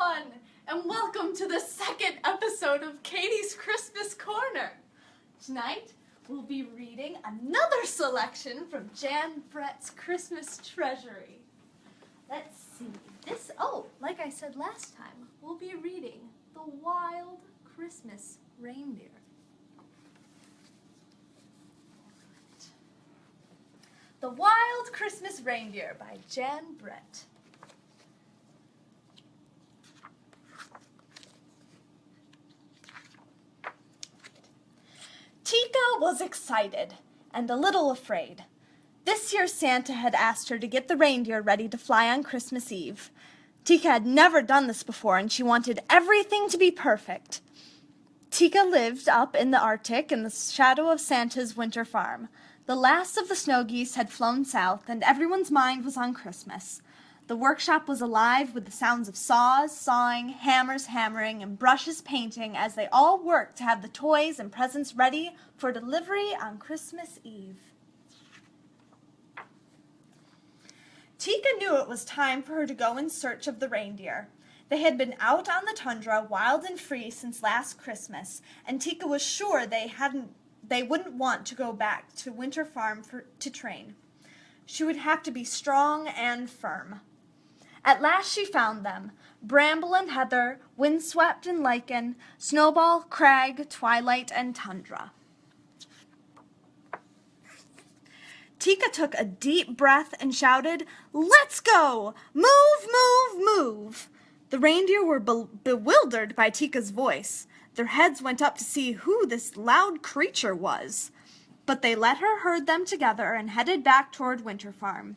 everyone, and welcome to the second episode of Katie's Christmas Corner. Tonight, we'll be reading another selection from Jan Brett's Christmas Treasury. Let's see, like I said last time, we'll be reading The Wild Christmas Reindeer. The Wild Christmas Reindeer by Jan Brett. Tika was excited and a little afraid. This year Santa had asked her to get the reindeer ready to fly on Christmas Eve. Tika had never done this before and she wanted everything to be perfect. Tika lived up in the Arctic in the shadow of Santa's winter farm. The last of the snow geese had flown south and everyone's mind was on Christmas. The workshop was alive with the sounds of saws, sawing, hammers hammering, and brushes painting as they all worked to have the toys and presents ready for delivery on Christmas Eve. Tika knew it was time for her to go in search of the reindeer. They had been out on the tundra, wild and free, since last Christmas, and Tika was sure they wouldn't want to go back to Winter Farm to train. She would have to be strong and firm. At last she found them, Bramble and Heather, Windswept and Lichen, Snowball, Crag, Twilight, and Tundra. Tika took a deep breath and shouted, "Let's go! Move, move, move!" The reindeer were bewildered by Tika's voice. Their heads went up to see who this loud creature was. But they let her herd them together and headed back toward Winter Farm.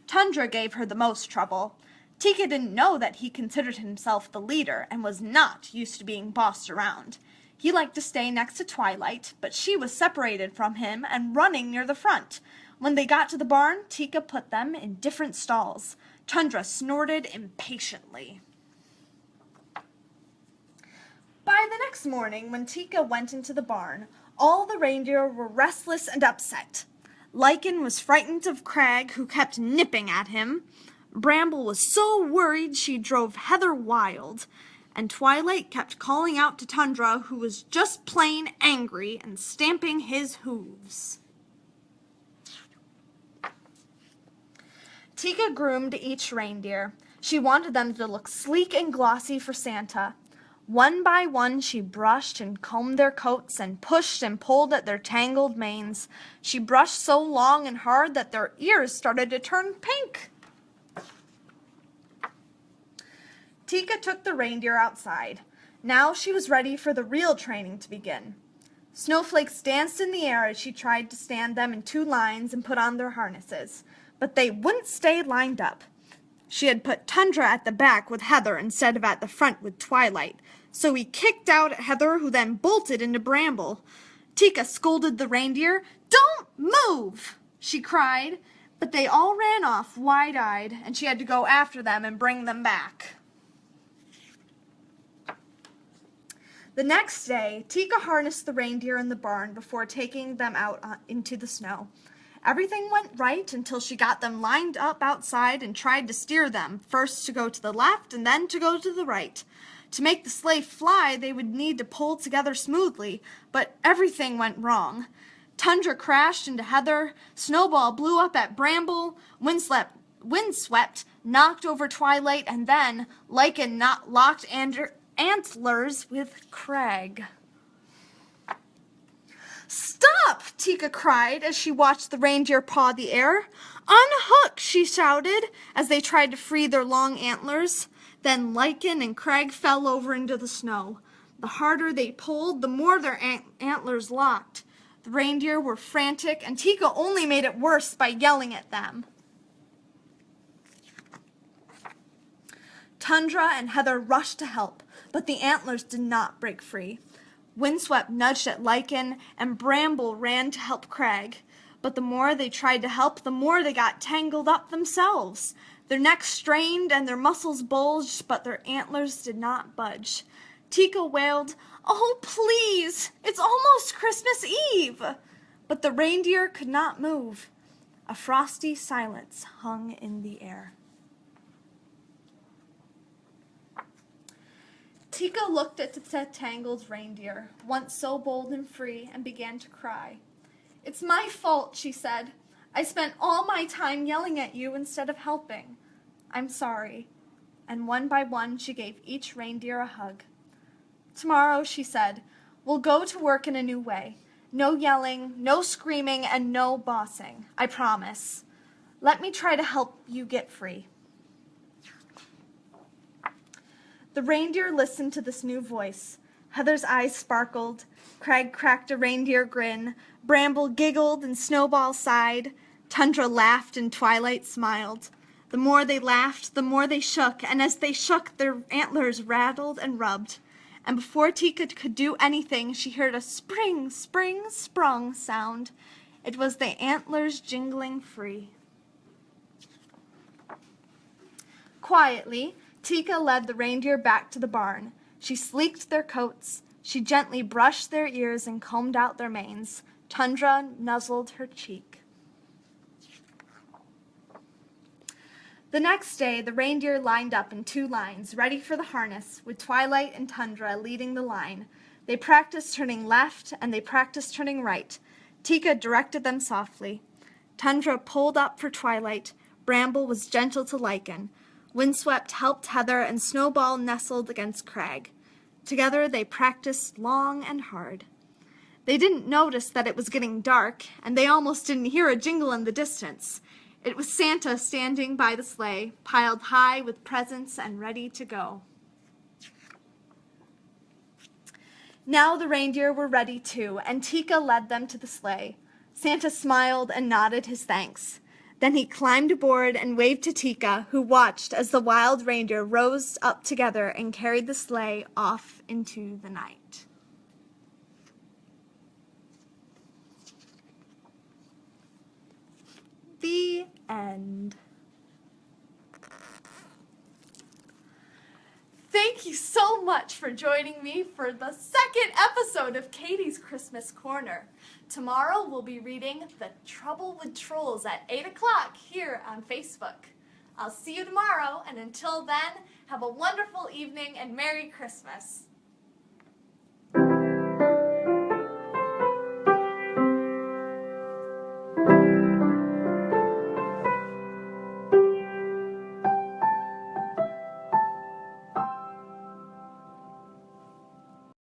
Tundra gave her the most trouble. Tika didn't know that he considered himself the leader and was not used to being bossed around. He liked to stay next to Twilight, but she was separated from him and running near the front. When they got to the barn, Tika put them in different stalls. Tundra snorted impatiently. By the next morning, when Tika went into the barn, all the reindeer were restless and upset. Lichen was frightened of Crag, who kept nipping at him. Bramble was so worried she drove Heather wild. And Twilight kept calling out to Tundra, who was just plain angry and stamping his hooves. Tika groomed each reindeer. She wanted them to look sleek and glossy for Santa. One by one she brushed and combed their coats and pushed and pulled at their tangled manes. She brushed so long and hard that their ears started to turn pink. Tika took the reindeer outside. Now she was ready for the real training to begin. Snowflakes danced in the air as she tried to stand them in two lines and put on their harnesses, but they wouldn't stay lined up. She had put Tundra at the back with Heather instead of at the front with Twilight, so he kicked out at Heather, who then bolted into Bramble. Tika scolded the reindeer. "Don't move!" she cried, but they all ran off wide-eyed, and she had to go after them and bring them back. The next day, Tika harnessed the reindeer in the barn before taking them out into the snow. Everything went right until she got them lined up outside and tried to steer them, first to go to the left and then to go to the right. To make the sleigh fly, they would need to pull together smoothly, but everything went wrong. Tundra crashed into Heather, Snowball blew up at Bramble, Windswept knocked over Twilight, and then Lichen locked antlers with Crag. "Stop!" Tika cried as she watched the reindeer paw the air. "Unhook!" she shouted as they tried to free their long antlers. Then Lichen and Crag fell over into the snow. The harder they pulled, the more their antlers locked. The reindeer were frantic, and Tika only made it worse by yelling at them. Tundra and Heather rushed to help, but the antlers did not break free. Windswept nudged at Lichen, and Bramble ran to help Crag. But the more they tried to help, the more they got tangled up themselves. Their necks strained and their muscles bulged, but their antlers did not budge. Tika wailed, "Oh, please, it's almost Christmas Eve!" But the reindeer could not move. A frosty silence hung in the air. Tika looked at the tangled reindeer, once so bold and free, and began to cry. "It's my fault," she said. "I spent all my time yelling at you instead of helping. I'm sorry." And one by one she gave each reindeer a hug. "Tomorrow," she said, "we'll go to work in a new way. No yelling, no screaming, and no bossing. I promise. Let me try to help you get free." The reindeer listened to this new voice. Heather's eyes sparkled. Craig cracked a reindeer grin. Bramble giggled and Snowball sighed. Tundra laughed and Twilight smiled. The more they laughed, the more they shook, and as they shook, their antlers rattled and rubbed. And before Tika could do anything, she heard a spring, spring, sprung sound. It was the antlers jingling free. Quietly, Tika led the reindeer back to the barn. She sleeked their coats. She gently brushed their ears and combed out their manes. Tundra nuzzled her cheek. The next day, the reindeer lined up in 2 lines, ready for the harness, with Twilight and Tundra leading the line. They practiced turning left, and they practiced turning right. Tika directed them softly. Tundra pulled up for Twilight. Bramble was gentle to Lichen. Windswept helped Heather, and Snowball nestled against Crag. Together they practiced long and hard. They didn't notice that it was getting dark, and they almost didn't hear a jingle in the distance. It was Santa standing by the sleigh, piled high with presents and ready to go. Now the reindeer were ready too, and Tika led them to the sleigh. Santa smiled and nodded his thanks. Then he climbed aboard and waved to Tika, who watched as the wild reindeer rose up together and carried the sleigh off into the night. The end. Thank you so much for joining me for the 2nd episode of Katie's Christmas Corner. Tomorrow we'll be reading The Trouble with Trolls at 8 o'clock here on Facebook. I'll see you tomorrow, and until then, have a wonderful evening and Merry Christmas.